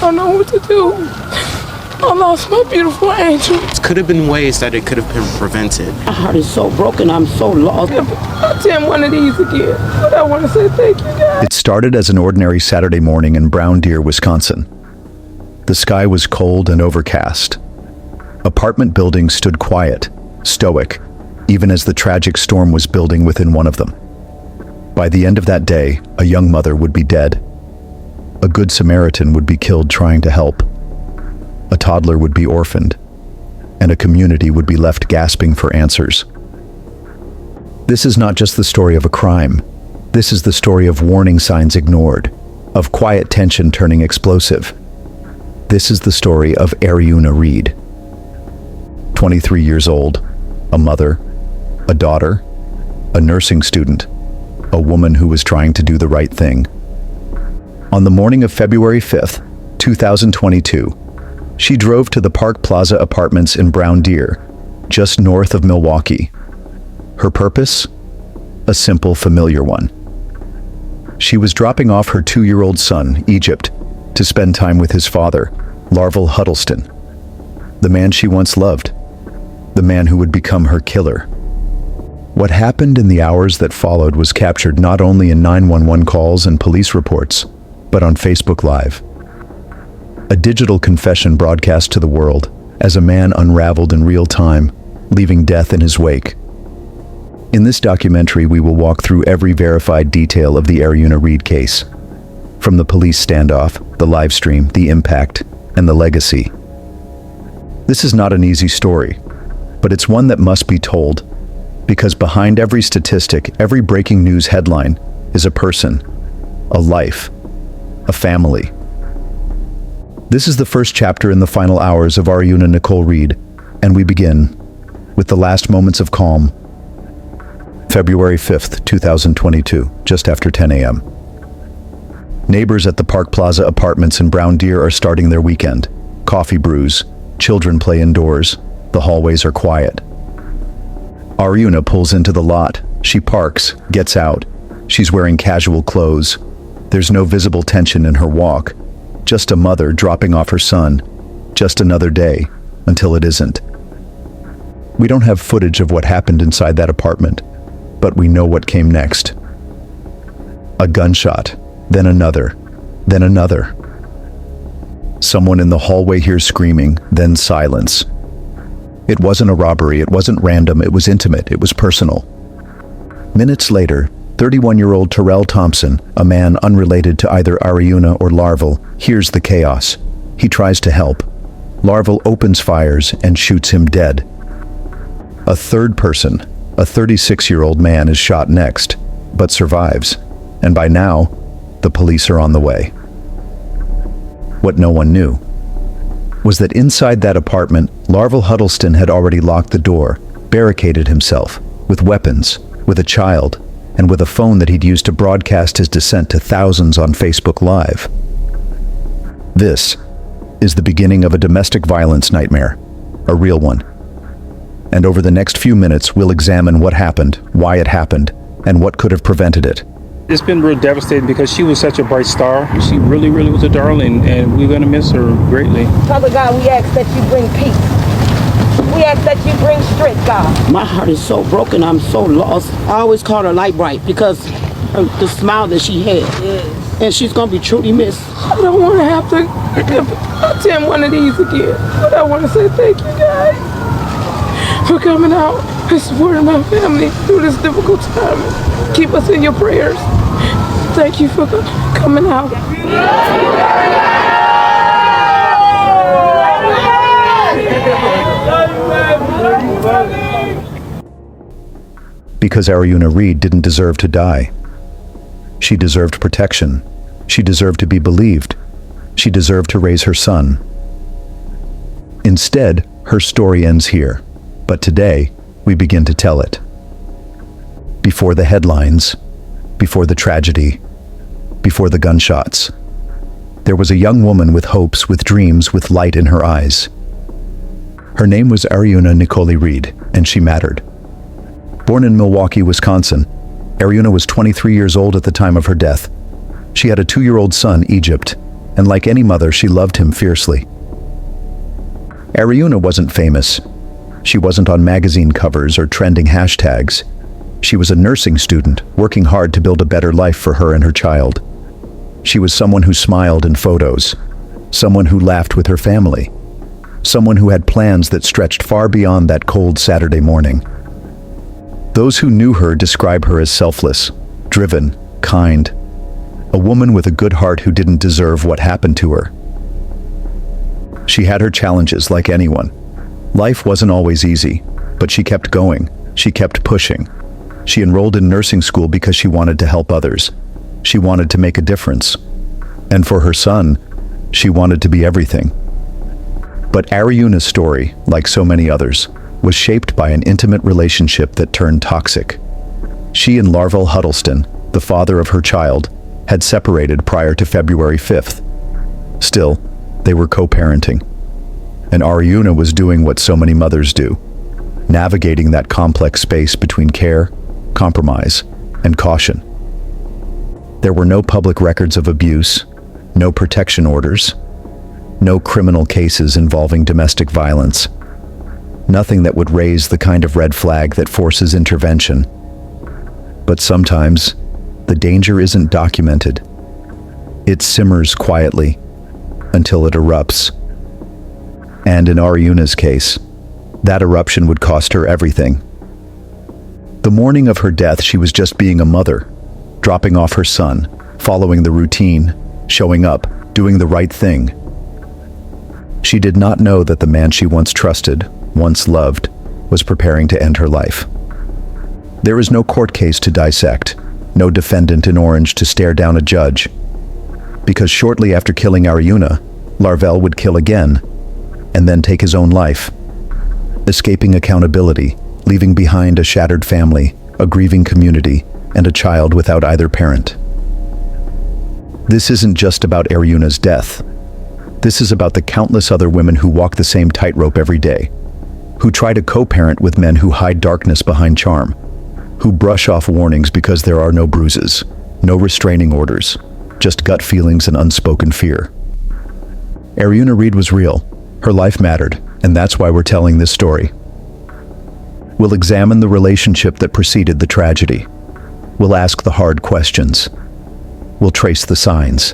don't know what to do. I lost my beautiful angel. Could have been ways that it could have been prevented. My heart is so broken. I'm so lost. I'll attend one of these again. But I want to say thank you, guys. It started as an ordinary Saturday morning in Brown Deer, Wisconsin. The sky was cold and overcast. Apartment buildings stood quiet, stoic, even as the tragic storm was building within one of them. By the end of that day, a young mother would be dead. A good Samaritan would be killed trying to help. A toddler would be orphaned, and a community would be left gasping for answers. This is not just the story of a crime. This is the story of warning signs ignored, of quiet tension turning explosive. This is the story of Ariuna Reed. 23 years old, a mother, a daughter, a nursing student, a woman who was trying to do the right thing. On the morning of February 5th, 2022, she drove to the Park Plaza Apartments in Brown Deer, just north of Milwaukee. Her purpose? A simple, familiar one. She was dropping off her 2-year-old son, Egypt, to spend time with his father, Larval Huddleston, the man she once loved, the man who would become her killer. What happened in the hours that followed was captured not only in 911 calls and police reports, but on Facebook Live. A digital confession broadcast to the world as a man unraveled in real time, leaving death in his wake. In this documentary, we will walk through every verified detail of the Ariuna Reed case, from the police standoff, the live stream, the impact, and the legacy. This is not an easy story, but it's one that must be told, because behind every statistic, every breaking news headline is a person, a life, a family. This is the first chapter in the final hours of Ariuna Nicole Reed, and we begin with the last moments of calm. February 5th, 2022, just after 10 a.m. Neighbors at the Park Plaza Apartments in Brown Deer are starting their weekend. Coffee brews, children play indoors, the hallways are quiet. Ariuna pulls into the lot. She parks, gets out. She's wearing casual clothes. There's no visible tension in her walk. Just a mother dropping off her son. Just another day, until it isn't. We don't have footage of what happened inside that apartment, but we know what came next. A gunshot, then another, then another. Someone in the hallway hears screaming, then silence. It wasn't a robbery, it wasn't random, it was intimate, it was personal. Minutes later, 31-year-old Terrell Thompson, a man unrelated to either Ariuna or Larval, hears the chaos. He tries to help. Larval opens fires and shoots him dead. A third person, a 36-year-old man, is shot next, but survives. And by now, the police are on the way. What no one knew was that inside that apartment, Larval Huddleston had already locked the door, barricaded himself, with weapons, with a child, and with a phone that he'd used to broadcast his descent to thousands on Facebook Live. This is the beginning of a domestic violence nightmare, a real one. And over the next few minutes, we'll examine what happened, why it happened, and what could have prevented it. It's been real devastating because she was such a bright star. She really, really was a darling, and we're going to miss her greatly. Father God, we ask that you bring peace. We ask that you bring strength, God. My heart is so broken. I'm so lost. I always call her Light Bright because the smile that she had. Yes. And she's going to be truly missed. I don't want to have to attend one of these again. But I want to say thank you, guys, for coming out and supporting my family through this difficult time. Keep us in your prayers. Thank you for coming out. Because Ariuna Reed didn't deserve to die. She deserved protection. She deserved to be believed. She deserved to raise her son. Instead, her story ends here. But today, we begin to tell it. Before the headlines, before the tragedy, before the gunshots, there was a young woman with hopes, with dreams, with light in her eyes. Her name was Ariuna Nicole Reed, and she mattered. Born in Milwaukee, Wisconsin, Ariuna was 23 years old at the time of her death. She had a 2-year-old son, Egypt, and like any mother, she loved him fiercely. Ariuna wasn't famous. She wasn't on magazine covers or trending hashtags. She was a nursing student, working hard to build a better life for her and her child. She was someone who smiled in photos, someone who laughed with her family, someone who had plans that stretched far beyond that cold Saturday morning. Those who knew her describe her as selfless, driven, kind, a woman with a good heart who didn't deserve what happened to her. She had her challenges like anyone. Life wasn't always easy, but she kept going. She kept pushing. She enrolled in nursing school because she wanted to help others. She wanted to make a difference. And for her son, she wanted to be everything. But Ariuna's story, like so many others, was shaped by an intimate relationship that turned toxic. She and Larvell Huddleston, the father of her child, had separated prior to February 5th. Still, they were co-parenting. And Ariuna was doing what so many mothers do, navigating that complex space between care, compromise, and caution. There were no public records of abuse, no protection orders, no criminal cases involving domestic violence. Nothing that would raise the kind of red flag that forces intervention. But sometimes, the danger isn't documented. It simmers quietly until it erupts. And in Ariuna's case, that eruption would cost her everything. The morning of her death, she was just being a mother, dropping off her son, following the routine, showing up, doing the right thing. She did not know that the man she once trusted, once loved, was preparing to end her life. There is no court case to dissect, no defendant in orange to stare down a judge. Because shortly after killing Ariuna, Larvell would kill again, and then take his own life, escaping accountability, leaving behind a shattered family, a grieving community, and a child without either parent. This isn't just about Ariuna's death. This is about the countless other women who walk the same tightrope every day, who try to co-parent with men who hide darkness behind charm, who brush off warnings because there are no bruises, no restraining orders, just gut feelings and unspoken fear. Ariuna Reed was real. Her life mattered, and that's why we're telling this story. We'll examine the relationship that preceded the tragedy. We'll ask the hard questions. We'll trace the signs.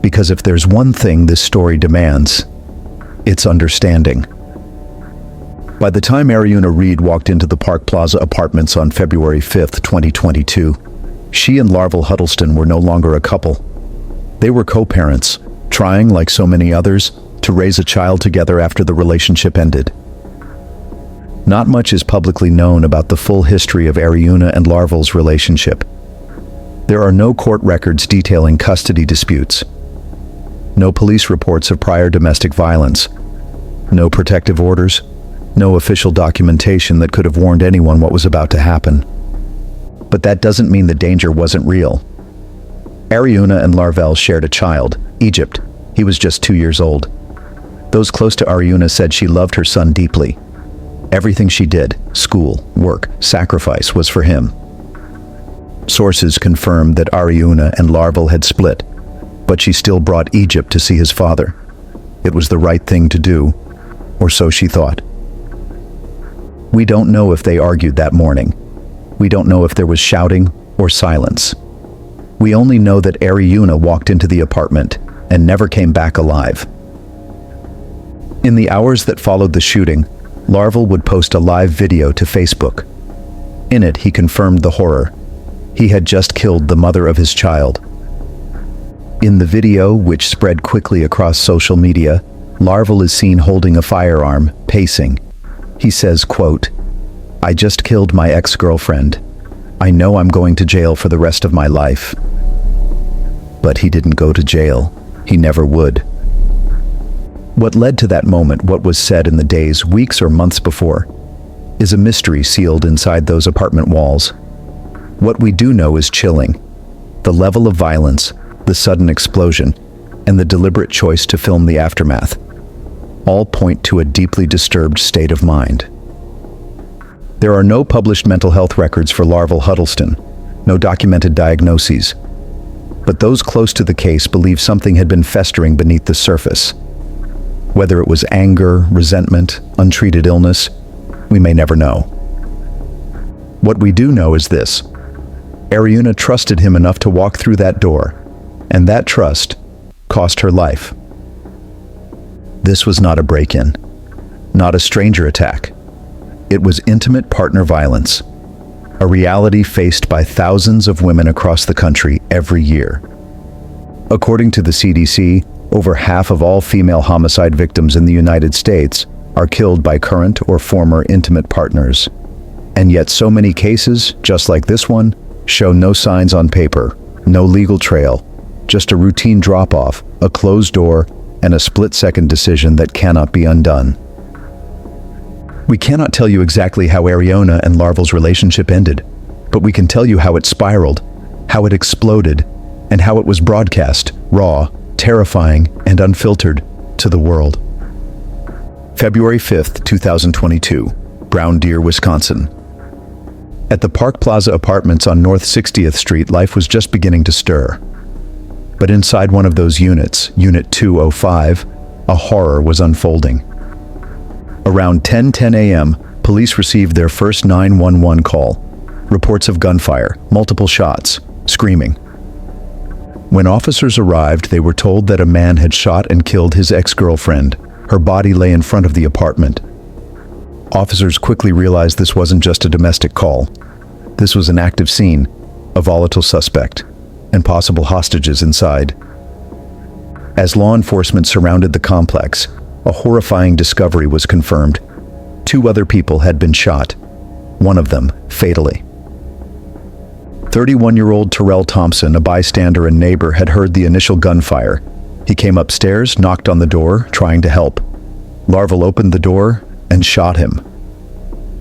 Because if there's one thing this story demands, it's understanding. By the time Ariuna Reed walked into the Park Plaza apartments on February 5th, 2022, she and Larvell Huddleston were no longer a couple. They were co-parents, trying, like so many others, to raise a child together after the relationship ended. Not much is publicly known about the full history of Ariuna and Larvell's relationship. There are no court records detailing custody disputes, no police reports of prior domestic violence, no protective orders, no official documentation that could have warned anyone what was about to happen. But that doesn't mean the danger wasn't real. Ariuna and Larvell shared a child, Egypt. He was just 2 years old. Those close to Ariuna said she loved her son deeply. Everything she did, school, work, sacrifice, was for him. Sources confirmed that Ariuna and Larvell had split, but she still brought Egypt to see his father. It was the right thing to do, or so she thought. We don't know if they argued that morning. We don't know if there was shouting or silence. We only know that Ariuna walked into the apartment and never came back alive. In the hours that followed the shooting, Larvell would post a live video to Facebook. In it, he confirmed the horror. He had just killed the mother of his child. In the video, which spread quickly across social media, Larvell is seen holding a firearm, pacing. He says, quote, "I just killed my ex-girlfriend. I know I'm going to jail for the rest of my life." But he didn't go to jail. He never would. What led to that moment, what was said in the days, weeks, or months before, is a mystery sealed inside those apartment walls. What we do know is chilling. The level of violence, the sudden explosion, and the deliberate choice to film the aftermath all point to a deeply disturbed state of mind. There are no published mental health records for Larvell Huddleston, no documented diagnoses. but those close to the case believe something had been festering beneath the surface. Whether it was anger, resentment, untreated illness, we may never know. What we do know is this: Ariuna trusted him enough to walk through that door, and that trust cost her life. This was not a break-in, not a stranger attack. It was intimate partner violence, a reality faced by thousands of women across the country every year. According to the CDC, over half of all female homicide victims in the United States are killed by current or former intimate partners. And yet so many cases, just like this one, show no signs on paper, no legal trail, just a routine drop-off, a closed door, and a split-second decision that cannot be undone. We cannot tell you exactly how Ariuna and Larval's relationship ended, but we can tell you how it spiraled, how it exploded, and how it was broadcast, raw, terrifying, and unfiltered, to the world. February 5th, 2022, Brown Deer, Wisconsin. At the Park Plaza Apartments on North 60th Street, life was just beginning to stir. But inside one of those units, Unit 205, a horror was unfolding. Around 10:10 a.m., police received their first 911 call. Reports of gunfire, multiple shots, screaming. When officers arrived, they were told that a man had shot and killed his ex-girlfriend. Her body lay in front of the apartment. Officers quickly realized this wasn't just a domestic call. This was an active scene, a volatile suspect, and possible hostages inside. As law enforcement surrounded the complex, a horrifying discovery was confirmed. 2 other people had been shot, one of them fatally. 31-year-old Terrell Thompson, a bystander and neighbor, had heard the initial gunfire. He came upstairs, knocked on the door, trying to help. Larval opened the door and shot him.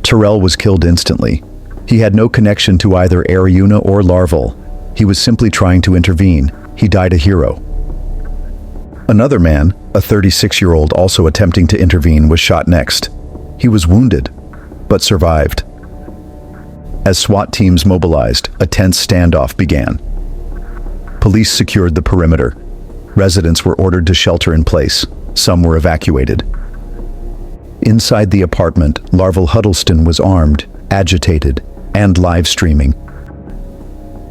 Terrell was killed instantly. He had no connection to either Ariuna or Larval. He was simply trying to intervene. He died a hero. Another man, a 36-year-old also attempting to intervene, was shot next. He was wounded, but survived. As SWAT teams mobilized, a tense standoff began. Police secured the perimeter. Residents were ordered to shelter in place. Some were evacuated. Inside the apartment, Larval Huddleston was armed, agitated, and live streaming.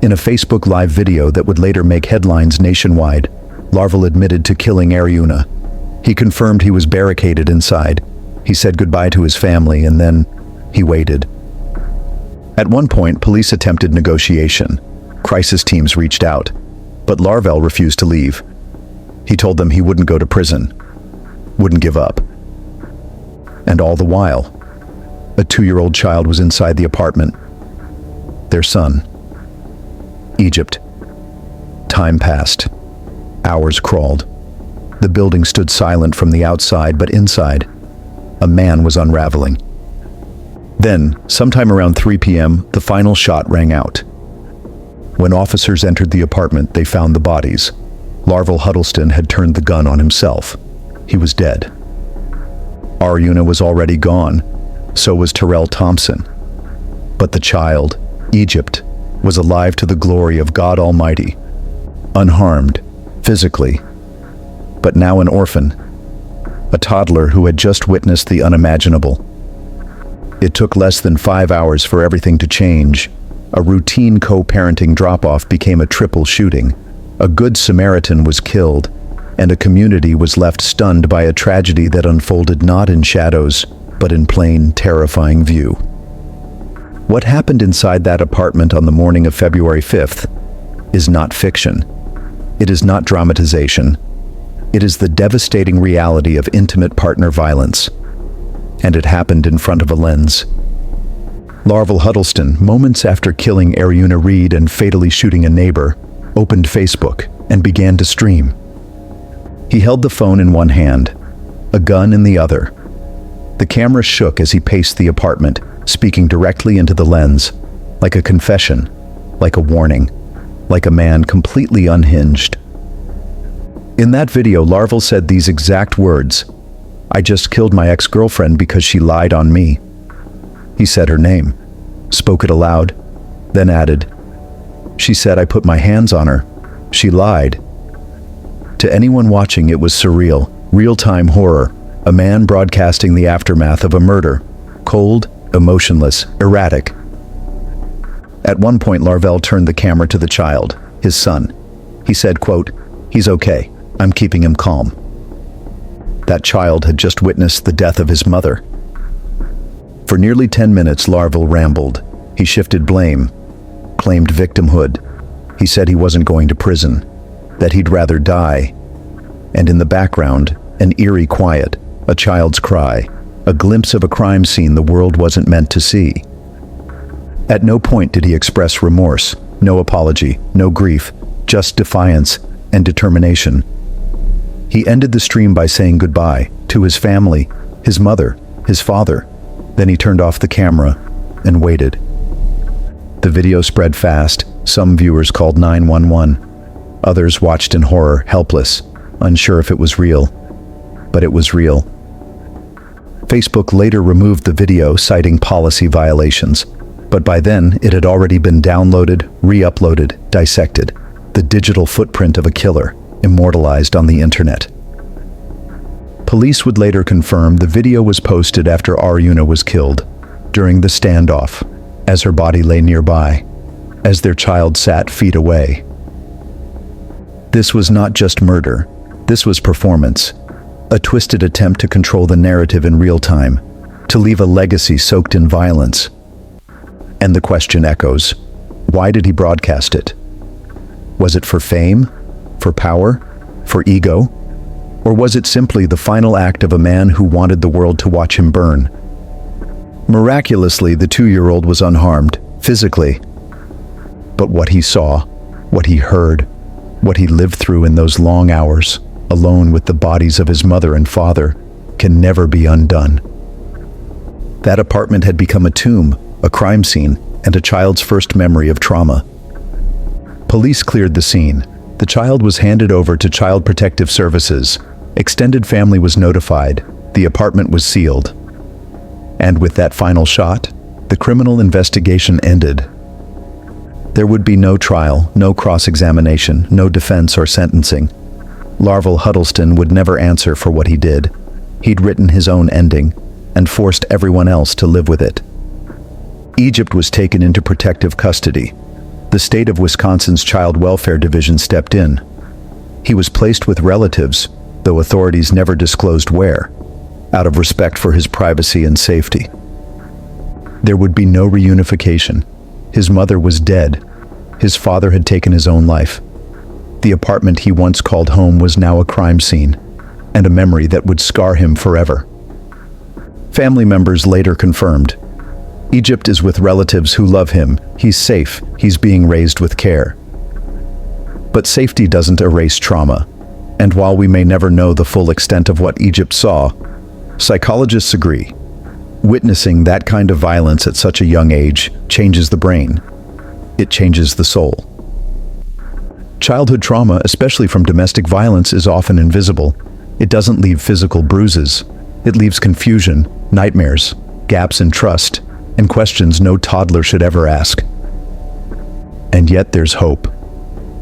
In a Facebook Live video that would later make headlines nationwide, Larval admitted to killing Ariuna. He confirmed he was barricaded inside. He said goodbye to his family, and then he waited. At one point, police attempted negotiation. Crisis teams reached out, but Larval refused to leave. He told them he wouldn't go to prison, wouldn't give up. And all the while, a 2-year-old child was inside the apartment. Their son. Egypt. Time passed. Hours crawled. The building stood silent from the outside, but inside, a man was unraveling. Then, sometime around 3 p.m., the final shot rang out. When officers entered the apartment, they found the bodies. Larval Huddleston had turned the gun on himself. He was dead. Ariuna was already gone. So was Terrell Thompson. But the child, Egypt, was alive to the glory of God Almighty, unharmed, physically, but now an orphan, a toddler who had just witnessed the unimaginable. It took less than 5 hours for everything to change. A routine co-parenting drop-off became a triple shooting. A good Samaritan was killed, and a community was left stunned by a tragedy that unfolded not in shadows, but in plain, terrifying view. What happened inside that apartment on the morning of February 5th is not fiction. It is not dramatization. It is the devastating reality of intimate partner violence. And it happened in front of a lens. Larval Huddleston, moments after killing Ariuna Reed and fatally shooting a neighbor, opened Facebook and began to stream. He held the phone in one hand, a gun in the other. The camera shook as he paced the apartment, speaking directly into the lens, like a confession, like a warning, like a man completely unhinged. In that video, Larval said these exact words: "I just killed my ex-girlfriend because she lied on me." He said her name, spoke it aloud, then added, "She said I put my hands on her, She lied. To anyone watching, it was surreal, real-time horror, a man broadcasting the aftermath of a murder, cold, emotionless, erratic. At one point, Larvell turned the camera to the child, his son. He said, quote, "He's okay. I'm keeping him calm." That child had just witnessed the death of his mother. For nearly 10 minutes, Larvell rambled. He shifted blame, claimed victimhood. He said he wasn't going to prison, that he'd rather die. And in the background, an eerie quiet, a child's cry, a glimpse of a crime scene the world wasn't meant to see. At no point did he express remorse, no apology, no grief, just defiance and determination. He ended the stream by saying goodbye to his family, his mother, his father. Then he turned off the camera and waited. The video spread fast. Some viewers called 911. Others watched in horror, helpless, unsure if it was real. But it was real. Facebook later removed the video, citing policy violations. But by then, it had already been downloaded, re-uploaded, dissected. The digital footprint of a killer, immortalized on the internet. Police would later confirm the video was posted after Aryuna was killed, during the standoff, as her body lay nearby, as their child sat feet away. This was not just murder, this was performance, a twisted attempt to control the narrative in real time, to leave a legacy soaked in violence. And the question echoes, why did he broadcast it? Was it for fame? For power? For ego? Or was it simply the final act of a man who wanted the world to watch him burn? Miraculously, the 2-year-old was unharmed, physically. But what he saw, what he heard, what he lived through in those long hours, alone with the bodies of his mother and father, can never be undone. That apartment had become a tomb, a crime scene, and a child's first memory of trauma. Police cleared the scene. The child was handed over to Child Protective Services. Extended family was notified. The apartment was sealed. And with that final shot, the criminal investigation ended. There would be no trial, no cross-examination, no defense or sentencing. Larvell Huddleston would never answer for what he did. He'd written his own ending and forced everyone else to live with it. Egypt was taken into protective custody. The state of Wisconsin's Child Welfare Division stepped in. He was placed with relatives, though authorities never disclosed where, out of respect for his privacy and safety. There would be no reunification. His mother was dead. His father had taken his own life. The apartment he once called home was now a crime scene, and a memory that would scar him forever. Family members later confirmed, Egypt is with relatives who love him. He's safe. He's being raised with care. But safety doesn't erase trauma. And while we may never know the full extent of what Egypt saw, psychologists agree. Witnessing that kind of violence at such a young age changes the brain. It changes the soul. Childhood trauma, especially from domestic violence, is often invisible. It doesn't leave physical bruises. It leaves confusion, nightmares, gaps in trust, and questions no toddler should ever ask. And yet there's hope.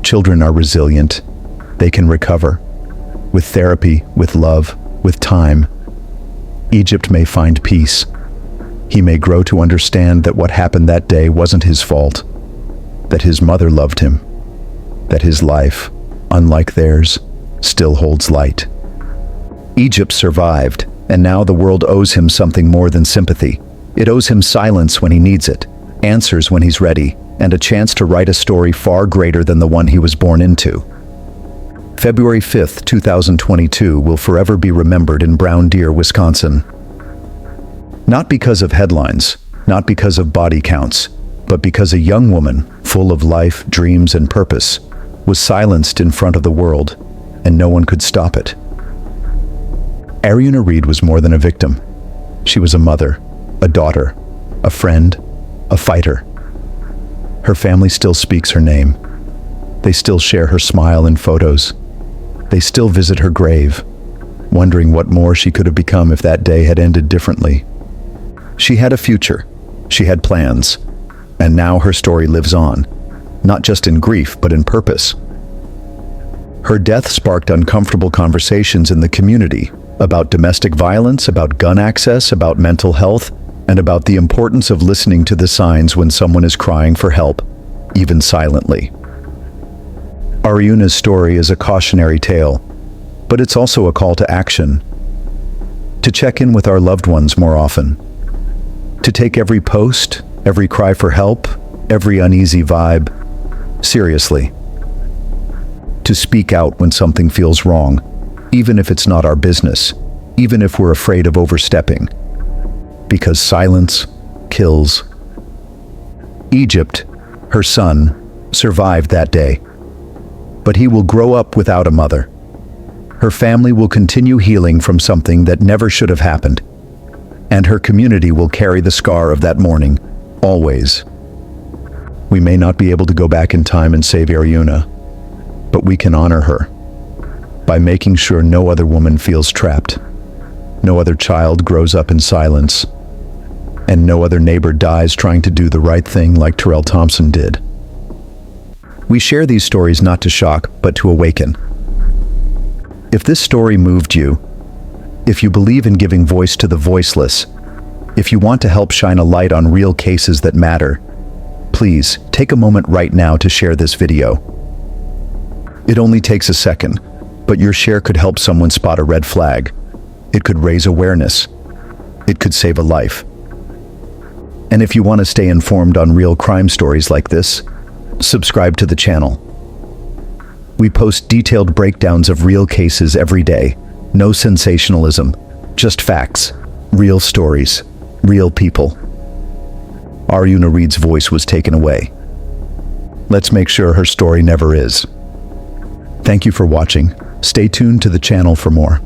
Children are resilient. They can recover. With therapy, with love, with time. Egypt may find peace. He may grow to understand that what happened that day wasn't his fault. That his mother loved him. That his life, unlike theirs, still holds light. Egypt survived, and now the world owes him something more than sympathy. It owes him silence when he needs it, answers when he's ready, and a chance to write a story far greater than the one he was born into. February 5th, 2022 will forever be remembered in Brown Deer, Wisconsin. Not because of headlines, not because of body counts, but because a young woman, full of life, dreams, and purpose, was silenced in front of the world, and no one could stop it. Aryuna Reed was more than a victim. She was a mother, a daughter, a friend, a fighter. Her family still speaks her name. They still share her smile in photos. They still visit her grave, wondering what more she could have become if that day had ended differently. She had a future. She had plans. And now her story lives on, not just in grief, but in purpose. Her death sparked uncomfortable conversations in the community about domestic violence, about gun access, about mental health, and about the importance of listening to the signs when someone is crying for help, even silently. Ariuna's story is a cautionary tale, but it's also a call to action. To check in with our loved ones more often. To take every post, every cry for help, every uneasy vibe seriously. To speak out when something feels wrong, even if it's not our business, even if we're afraid of overstepping. Because silence kills. Egypt, her son, survived that day. But he will grow up without a mother. Her family will continue healing from something that never should have happened. And her community will carry the scar of that morning, always. We may not be able to go back in time and save Ariuna, but we can honor her by making sure no other woman feels trapped, no other child grows up in silence, and no other neighbor dies trying to do the right thing like Terrell Thompson did. We share these stories not to shock, but to awaken. If this story moved you, if you believe in giving voice to the voiceless, if you want to help shine a light on real cases that matter, please take a moment right now to share this video. It only takes a second, but your share could help someone spot a red flag. It could raise awareness. It could save a life. And if you want to stay informed on real crime stories like this, subscribe to the channel. We post detailed breakdowns of real cases every day. No sensationalism, just facts, real stories, real people. Ariuna Reed's voice was taken away. Let's make sure her story never is. Thank you for watching. Stay tuned to the channel for more.